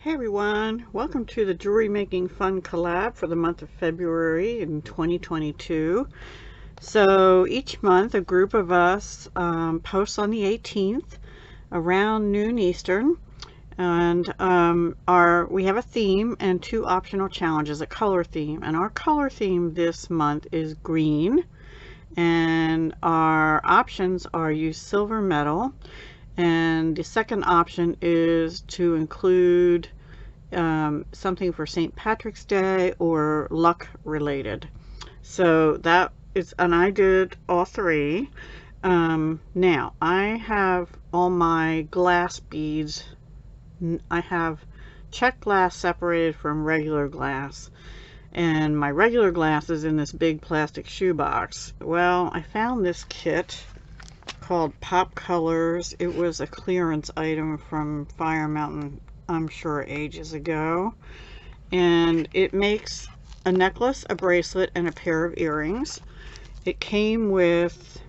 Hey everyone, welcome to the Jewelry Making Fun collab for the month of February in 2022. So each month a group of us posts on the 18th around noon Eastern, and we have a theme and two optional challenges, a color theme, and our color theme this month is green, and our options are use silver metal. And the second option is to include something for St. Patrick's Day or luck related. So that is, and I did all three. Now I have all my glass beads. I have check glass separated from regular glass, and my regular glass is in this big plastic shoebox. Well, I found this kit called Pop Colors. It was a clearance item from Fire Mountain, I'm sure ages ago, and it makes a necklace, a bracelet, and a pair of earrings. It came with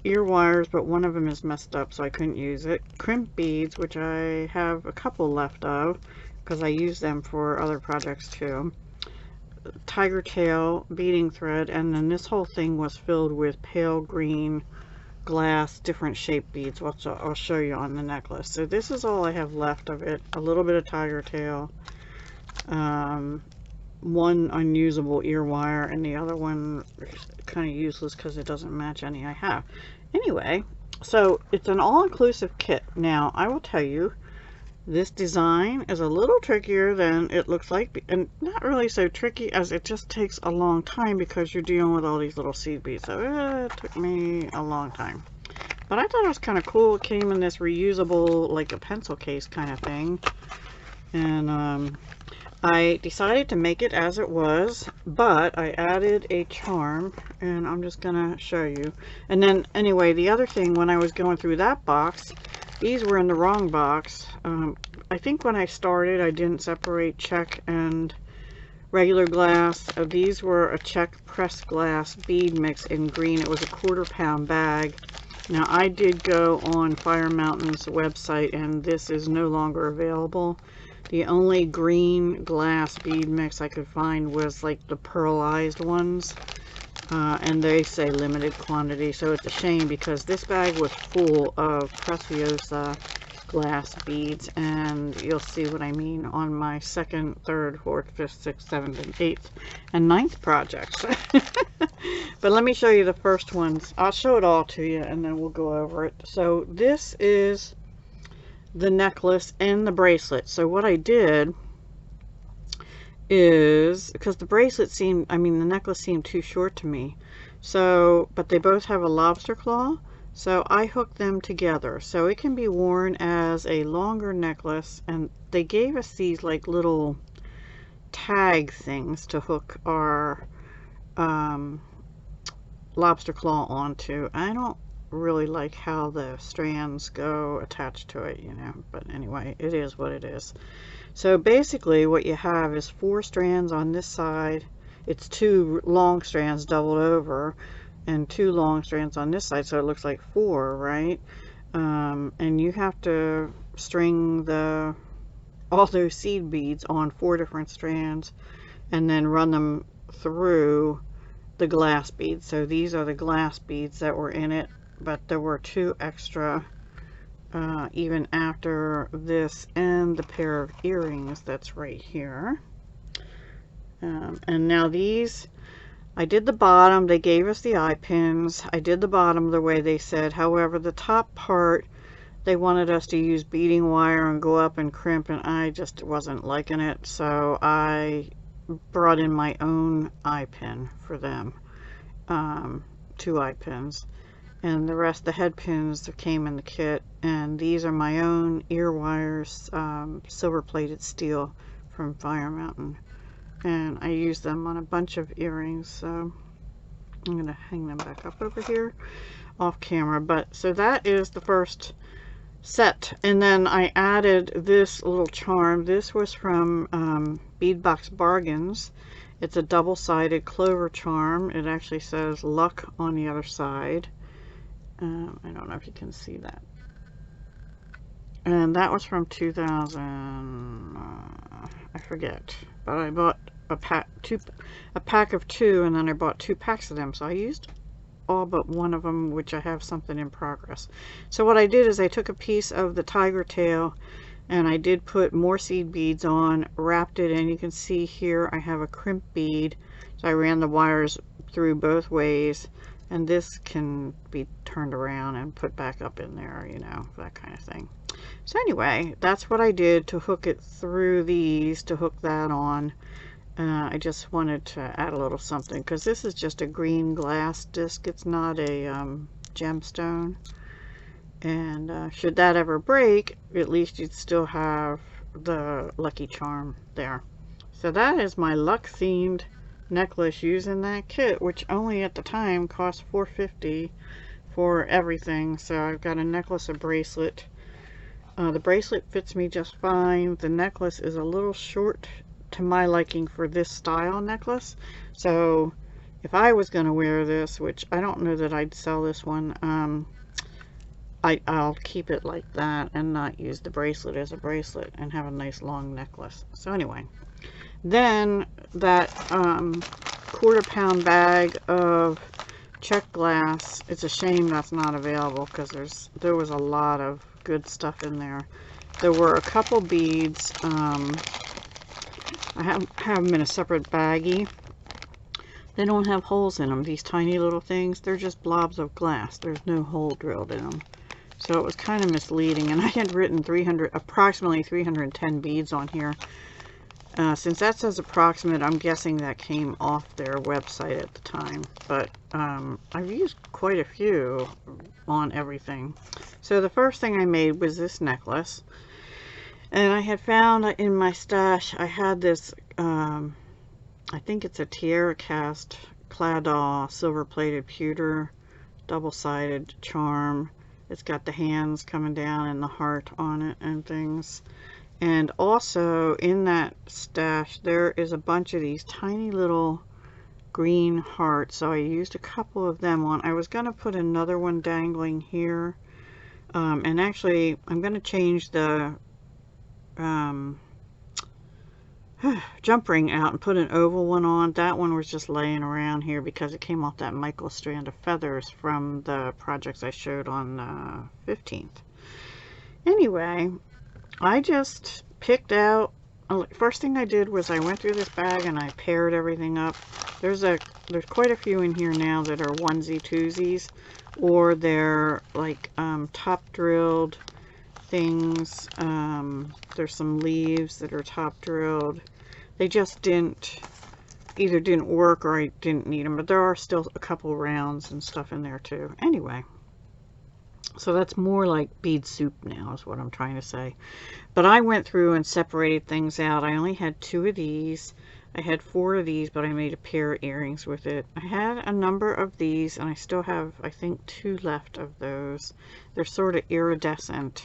ear wires, but one of them is messed up, so I couldn't use it. Crimp beads, which I have a couple left of because I use them for other projects too. Tiger tail beading thread, and then this whole thing was filled with pale green glass, different shaped beads, which I'll show you on the necklace. So this is all I have left of it. A little bit of tiger tail, one unusable ear wire, and the other one kind of useless because it doesn't match any I have. Anyway, so it's an all-inclusive kit. Now I will tell you, this design is a little trickier than it looks like, and not really so tricky as it just takes a long time because you're dealing with all these little seed beads. So it took me a long time. But I thought it was kind of cool. It came in this reusable, like a pencil case kind of thing. And I decided to make it as it was, but I added a charm, and I'm just going to show you. And then, anyway, the other thing, when I was going through that box, these were in the wrong box. I think when I started, I didn't separate check and regular glass. These were a check pressed glass bead mix in green. It was a 1/4 pound bag. Now I did go on Fire Mountain's website, and this is no longer available. The only green glass bead mix I could find was like the pearlized ones. And they say limited quantity, so it's a shame because this bag was full of Preciosa glass beads, and you'll see what I mean on my 2nd, 3rd, 4th, 5th, 6th, 7th, and 8th, and 9th projects. But let me show you the first ones. I'll show it all to you and then we'll go over it. So this is the necklace and the bracelet. So what I did is, because the bracelet seemed, the necklace seemed too short to me, so, but they both have a lobster claw, so I hooked them together so it can be worn as a longer necklace. And they gave us these like little tag things to hook our lobster claw onto. I don't really like how the strands go attached to it, you know, but anyway, it is what it is. So basically what you have is 4 strands on this side. It's 2 long strands doubled over and 2 long strands on this side, so it looks like 4, right? And you have to string all those seed beads on 4 different strands and then run them through the glass beads. So these are the glass beads that were in it, but there were 2 extra even after this, and the pair of earrings that's right here. And now these, I did the bottom. They gave us the eye pins. I did the bottom the way they said. However, the top part, they wanted us to use beading wire and go up and crimp, and I just wasn't liking it, so I brought in my own eye pin for them. 2 eye pins. And the rest, the head pins that came in the kit, and these are my own ear wires, silver plated steel from Fire Mountain, and I use them on a bunch of earrings. So I'm going to hang them back up over here off camera. But so that is the first set, and then I added this little charm. This was from Beadbox Bargains. It's a double-sided Clover charm. It actually says luck on the other side. I don't know if you can see that. and that was from 2000, I forget, but I bought a pack of 2, and then I bought 2 packs of them, so I used all but one of them, which I have something in progress. So what I did is I took a piece of the tiger tail, and I did put more seed beads on, wrapped it, and you can see here I have a crimp bead, so I ran the wires through both ways, and this can be turned around and put back up in there, you know, that kind of thing. So anyway, that's what I did to hook it through these, to hook that on. I just wanted to add a little something, because this is just a green glass disc. It's not a gemstone. And should that ever break, at least you'd still have the lucky charm there. So that is my luck themed necklace using that kit, which only at the time cost $4.50 for everything. So I've got a necklace, a bracelet. The bracelet fits me just fine. The necklace is a little short to my liking for this style necklace. So if I was going to wear this, which I don't know that I'd sell this one, I'll keep it like that and not use the bracelet as a bracelet and have a nice long necklace. So anyway, then that quarter-pound bag of check glass, it's a shame that's not available, because there was a lot of good stuff in there. There were a couple beads. I have them in a separate baggie. They don't have holes in them. These tiny little things, they're just blobs of glass. There's no hole drilled in them. So it was kind of misleading, and I had written approximately 310 beads on here. Since that says approximate, I'm guessing that came off their website at the time, but I've used quite a few on everything. So the first thing I made was this necklace, and I had found in my stash, I had this, I think it's a tiara cast Claddagh silver plated pewter double-sided charm. It's got the hands coming down and the heart on it and things. And also in that stash there is a bunch of these tiny little green hearts, so I used a couple of them on. I was going to put another one dangling here, and actually I'm going to change the jump ring out and put an oval one on. That one was just laying around here because it came off that Michael strand of feathers from the projects I showed on 15th. Anyway, I just picked out, first thing I did was I went through this bag and I paired everything up. There's quite a few in here now that are onesie twosies, or they're like top drilled things. There's some leaves that are top drilled. They just either didn't work or I didn't need them, but there are still a couple rounds and stuff in there too. Anyway, so that's more like bead soup now is what I'm trying to say. But I went through and separated things out. I only had 2 of these. I had 4 of these, but I made a pair of earrings with it. I had a number of these, and I still have, I think, 2 left of those. They're sort of iridescent.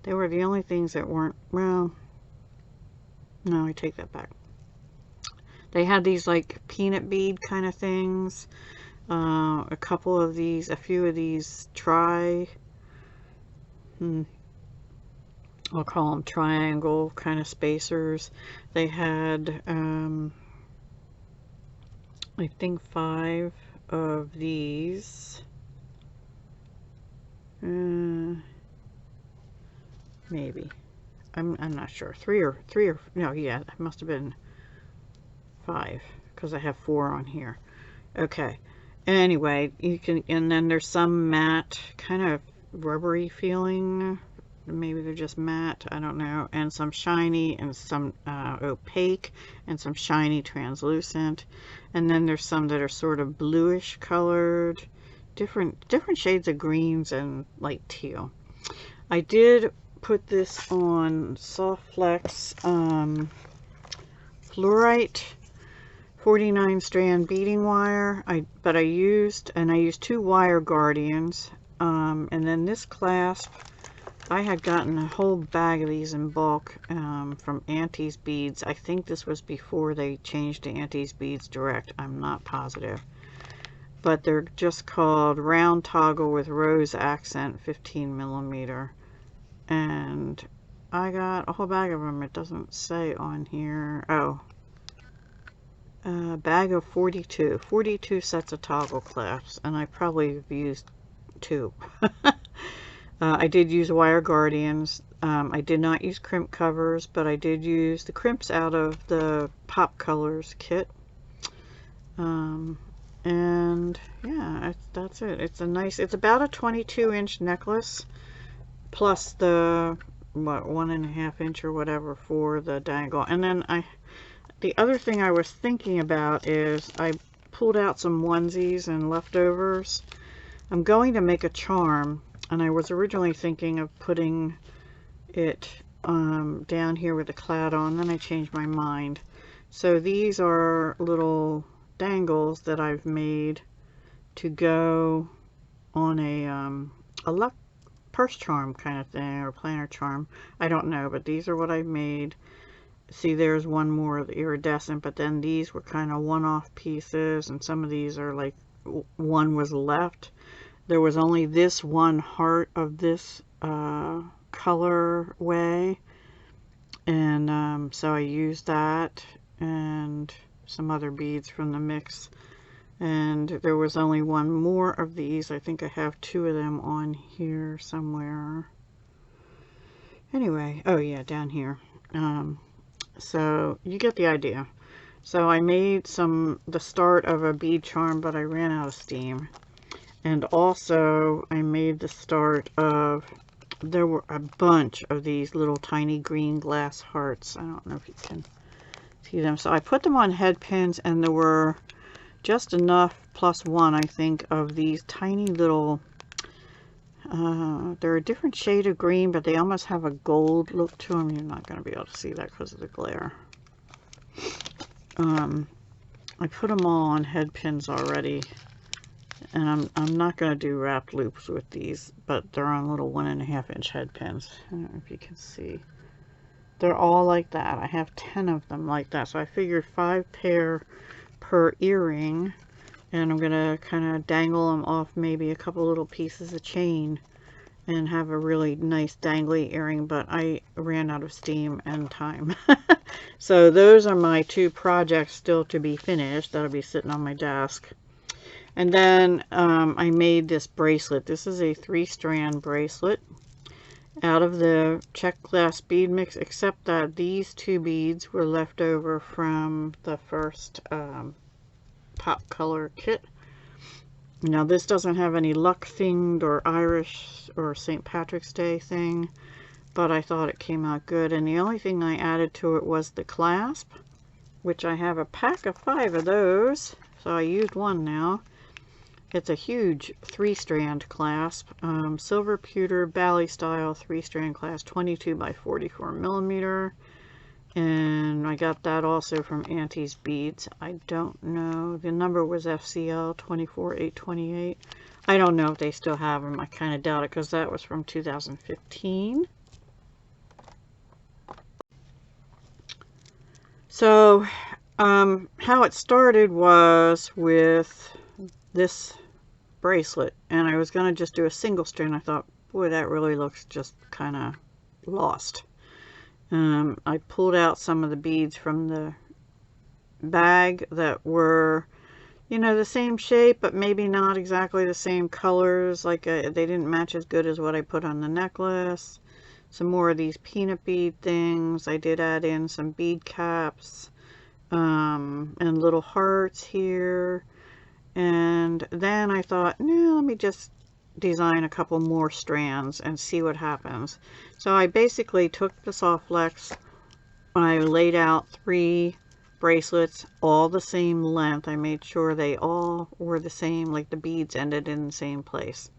They were the only things that weren't, well, no, I take that back. They had these like peanut bead kind of things. A couple of these, a few of these I'll call them triangle kind of spacers. They had, I think 5 of these. Maybe. I'm not sure. 3 or no, yeah, it must have been 5 because I have 4 on here. Okay. Anyway, you can, and then there's some matte, kind of rubbery feeling. Maybe they're just matte, I don't know. And some shiny and some opaque and some shiny translucent. And then there's some that are sort of bluish colored, different shades of greens and light teal. I did put this on Soft Flex fluorite 49 strand beading wire. I used 2 wire guardians, and then this clasp, I had gotten a whole bag of these in bulk from Auntie's Beads. I think this was before they changed to Auntie's Beads Direct. I'm not positive, but they're just called Round Toggle with Rose Accent 15mm. and I got a whole bag of them. It doesn't say on here. Oh, a bag of 42 sets of toggle clasps, and I probably have used 2. I did use wire guardians. I did not use crimp covers, but I did use the crimps out of the Pop Colors kit. And yeah, that's it. It's a nice, it's about a 22-inch necklace plus the, what, 1.5 inch or whatever for the dangle. And then the other thing I was thinking about is I pulled out some onesies and leftovers. I'm going to make a charm, and I was originally thinking of putting it down here with the cloud on, then I changed my mind. So these are little dangles that I've made to go on a luck purse charm kind of thing, or planner charm. I don't know, but these are what I've made. See, there's one more of the iridescent, but then these were kind of one-off pieces, and some of these are like one was left. There was only this one heart of this color way, and so I used that and some other beads from the mix, and there was only one more of these. I think I have 2 of them on here somewhere. Anyway, oh yeah, down here. So you get the idea. So I made the start of a bead charm, but I ran out of steam. And also I made the start of, there were a bunch of these little tiny green glass hearts. I don't know if you can see them. So I put them on head pins, and there were just enough plus 1, I think, of these tiny little, they're a different shade of green, but they almost have a gold look to them. You're not going to be able to see that because of the glare. I put them all on head pins already, and I'm not going to do wrapped loops with these, but they're on little 1.5 inch head pins. I don't know if you can see. They're all like that. I have 10 of them like that, so I figured 5 pair per earring, and I'm going to kind of dangle them off maybe a couple little pieces of chain and have a really nice dangly earring, but I ran out of steam and time. So those are my 2 projects still to be finished. That'll be sitting on my desk. And then I made this bracelet. This is a 3-strand bracelet out of the check glass bead mix, except that these 2 beads were left over from the first Pop Color kit. Now this doesn't have any luck themed or Irish or St. Patrick's Day thing, but I thought it came out good. And the only thing I added to it was the clasp, which I have a pack of 5 of those, so I used one now. It's a huge 3-strand clasp, silver pewter Bally style 3-strand clasp, 22 by 44 millimeter. And I got that also from Auntie's Beads. I don't know, the number was FCL 24828. I don't know if they still have them. I kind of doubt it, because that was from 2015. So how it started was with this bracelet, and I was going to just do a single strand. I thought, boy, that really looks just kind of lost. I pulled out some of the beads from the bag that were, you know, the same shape, but maybe not exactly the same colors. Like they didn't match as good as what I put on the necklace. Some more of these peanut bead things. I did add in some bead caps and little hearts here. And then I thought, no, let me just design a couple more strands and see what happens. So I basically took the soft flex, I laid out 3 bracelets, all the same length. I made sure they all were the same, like the beads ended in the same place.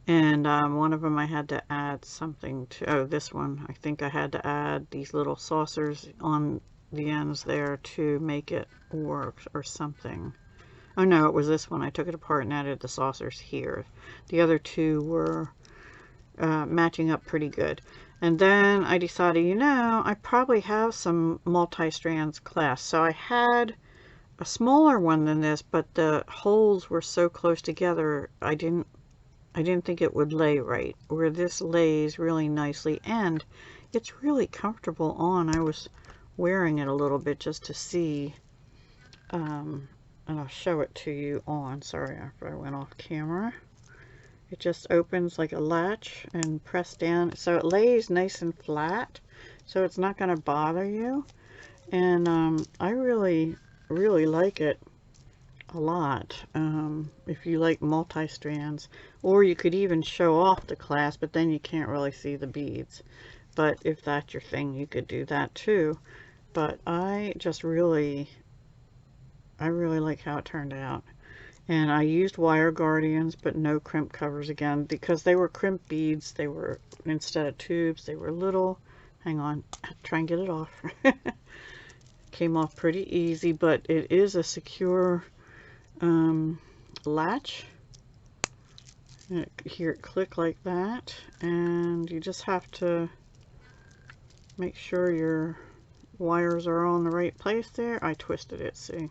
And one of them I had to add something to, oh, this one, I think I had to add these little saucers on the ends there to make it work or something. Oh no, it was this one. I took it apart and added the saucers here. The other 2 were matching up pretty good. And then I decided, you know, I probably have some multi-strands clasps. So I had a smaller one than this, but the holes were so close together, I didn't I didn't think it would lay right, where this lays really nicely, and it's really comfortable on. I was wearing it a little bit just to see, and I'll show it to you on. Sorry, after I went off camera. It just opens like a latch and press down, so it lays nice and flat, so it's not going to bother you. And I really like it a lot. If you like multi-strands, or you could even show off the clasp, but then you can't really see the beads. But if that's your thing, you could do that too. But I really like how it turned out. And I used wire guardians, but no crimp covers again, because they were crimp beads. They were, instead of tubes, they were little. Hang on, try and get it off. Came off pretty easy, but it is a secure latch. Hear it click like that, and you just have to make sure your wires are all in the right place there. I twisted it, see?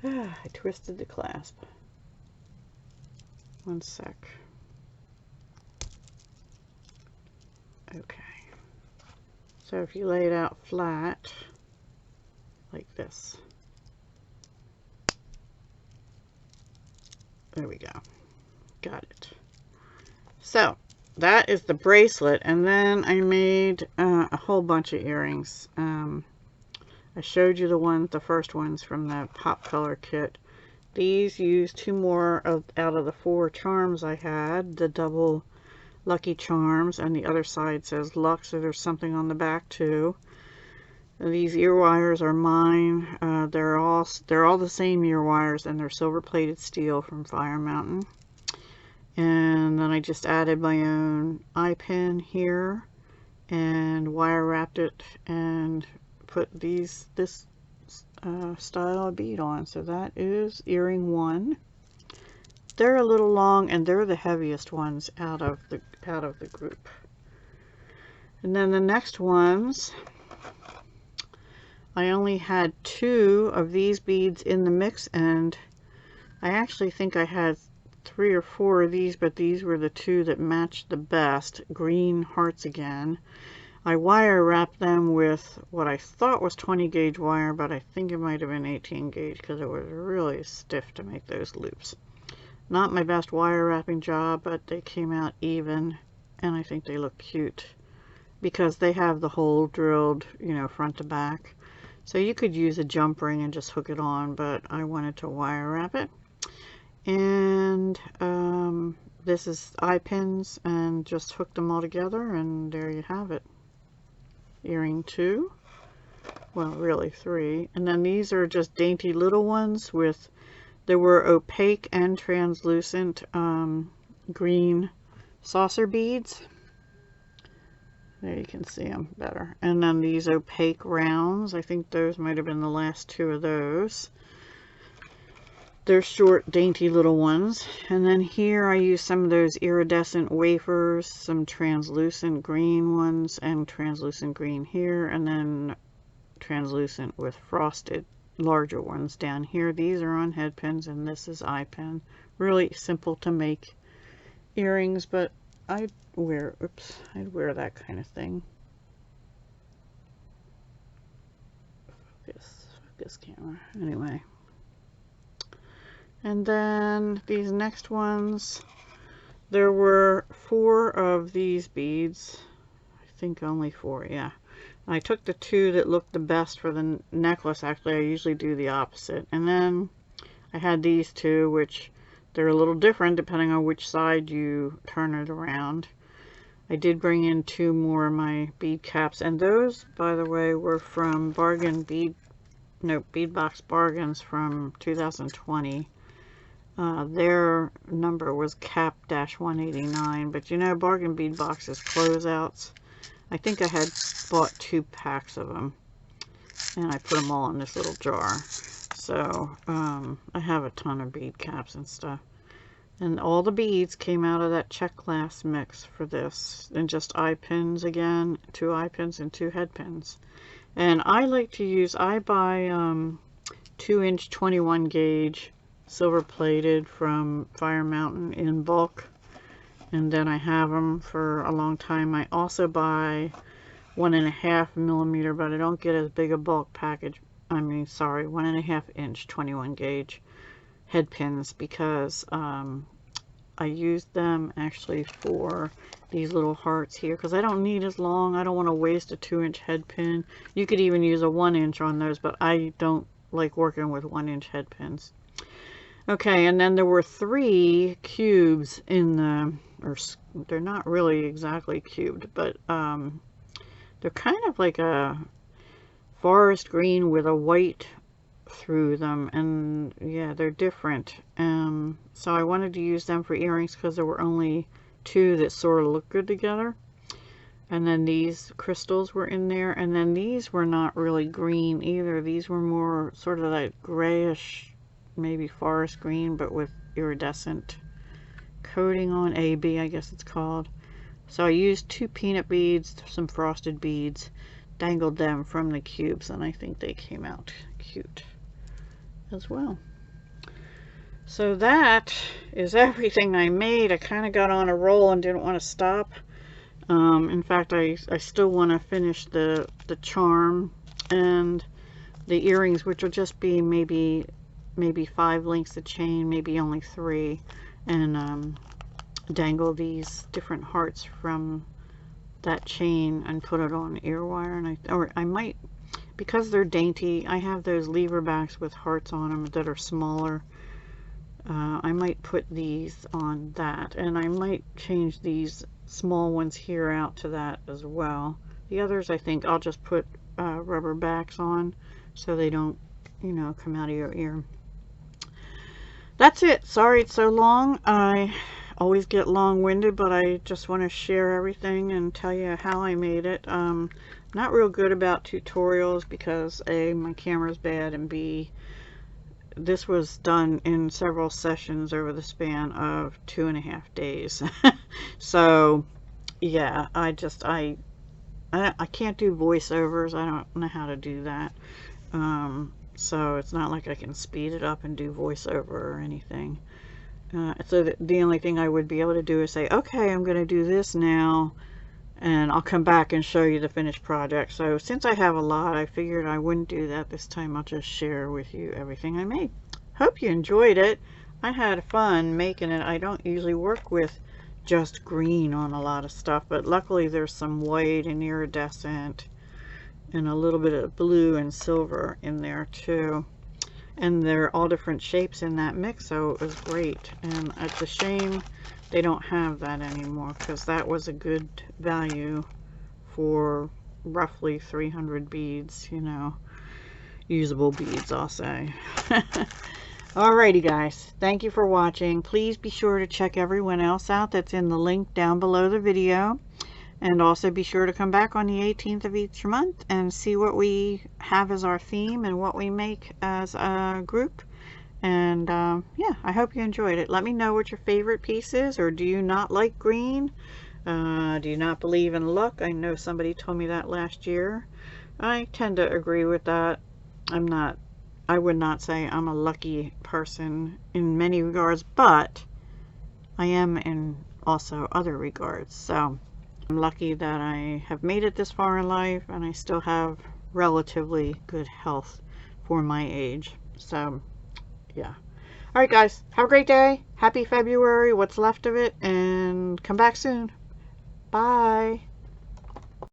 I twisted the clasp. One sec. Okay. So if you lay it out flat, like this. There we go. Got it. So that is the bracelet, and then I made a whole bunch of earrings. I showed you the first ones from the pop color kit. These used 2 more out of the 4 charms I had, the double lucky charms, and the other side says luck, so there's something on the back too. These ear wires are mine. They're all the same ear wires, and they're silver plated steel from Fire Mountain. And then I just added my own eye pin here and wire wrapped it and put this style of bead on. So that is earring 1. They're a little long, and they're the heaviest ones out of the group. And then the next ones, I only had 2 of these beads in the mix, and I actually think I had 3 or 4 of these, but these were the 2 that matched the best. Green hearts again. I wire wrapped them with what I thought was 20 gauge wire, but I think it might have been 18 gauge because it was really stiff to make those loops. Not my best wire wrapping job, but they came out even, and I think they look cute because they have the hole drilled, you know, front to back. So you could use a jump ring and just hook it on, but I wanted to wire wrap it. And this is eye pins, and just hook them all together, and there you have it. Earring 2, well, really 3. And then these are just dainty little ones there were opaque and translucent green saucer beads. There you can see them better. And then these opaque rounds, I think those might have been the last 2 of those. They're short, dainty little ones. And then here I use some of those iridescent wafers, some translucent green ones, and translucent green here, and then translucent with frosted larger ones down here. These are on head pins, and this is eye pin. Really simple to make earrings, but I'd wear that kind of thing. Focus camera. Anyway. And then these next ones, there were 4 of these beads. I think only 4, yeah. I took the 2 that looked the best for the necklace. Actually, I usually do the opposite. And then I had these 2, which they're a little different depending on which side you turn it around. I did bring in 2 more of my bead caps, and those, by the way, were from Bead Box Bargains from 2020. Their number was cap-189, but you know, bargain bead boxes closeouts. I think I had bought 2 packs of them, and I put them all in this little jar. So I have a ton of bead caps and stuff, and all the beads came out of that check glass mix for this, and just eye pins again, 2 eye pins and 2 head pins. And I like to use, I buy 2-inch 21 gauge silver plated from Fire Mountain in bulk, and then I have them for a long time. I also buy 1.5 millimeter, but I don't get as big a bulk package. I mean, sorry, 1.5 inch 21 gauge head pins, because I use them actually for these little hearts here, because I don't need as long. I don't want to waste a 2-inch head pin. You could even use a 1-inch on those, but I don't like working with 1-inch head pins. Okay, and then there were 3 cubes in the, or they're not really exactly cubed, but they're kind of like a forest green with a white through them, and yeah, they're different. So I wanted to use them for earrings because there were only 2 that sort of look good together. And then these crystals were in there, and then these were not really green either. These were more sort of like grayish, maybe forest green, but with iridescent coating on, AB I guess it's called. So I used 2 peanut beads, some frosted beads, dangled them from the cubes, and I think they came out cute as well. So that is everything I made. I kind of got on a roll and didn't want to stop. In fact, I still want to finish the charm and the earrings, which will just be maybe 5 links of chain, maybe only 3, and dangle these different hearts from that chain and put it on ear wire. And I might, because they're dainty, I have those lever backs with hearts on them that are smaller. I might put these on that, and I might change these small ones here out to that as well. The others I think I'll just put rubber backs on so they don't, you know, come out of your ear. That's it. Sorry it's so long. I always get long-winded, but I just want to share everything and tell you how I made it. Not real good about tutorials because A, my camera's bad, and B, this was done in several sessions over the span of 2.5 days. So yeah, I can't do voiceovers. I don't know how to do that. So it's not like I can speed it up and do voiceover or anything. So the only thing I would be able to do is say, okay, I'm going to do this now, and I'll come back and show you the finished project. So since I have a lot, I figured I wouldn't do that this time. I'll just share with you everything I made. Hope you enjoyed it. I had fun making it. I don't usually work with just green on a lot of stuff, but luckily there's some white and iridescent and a little bit of blue and silver in there too. And they're all different shapes in that mix, so it was great. And it's a shame they don't have that anymore, because that was a good value for roughly 300 beads, you know, usable beads, I'll say. Alrighty guys, thank you for watching. Please be sure to check everyone else out that's in the link down below the video. And also be sure to come back on the 18th of each month and see what we have as our theme and what we make as a group. And yeah, I hope you enjoyed it. Let me know what your favorite piece is, or do you not like green? Do you not believe in luck? I know somebody told me that last year. I tend to agree with that. I would not say I'm a lucky person in many regards, but I am in also other regards. So I'm lucky that I have made it this far in life, and I still have relatively good health for my age. So yeah. Alright guys, have a great day. Happy February, what's left of it, and come back soon. Bye.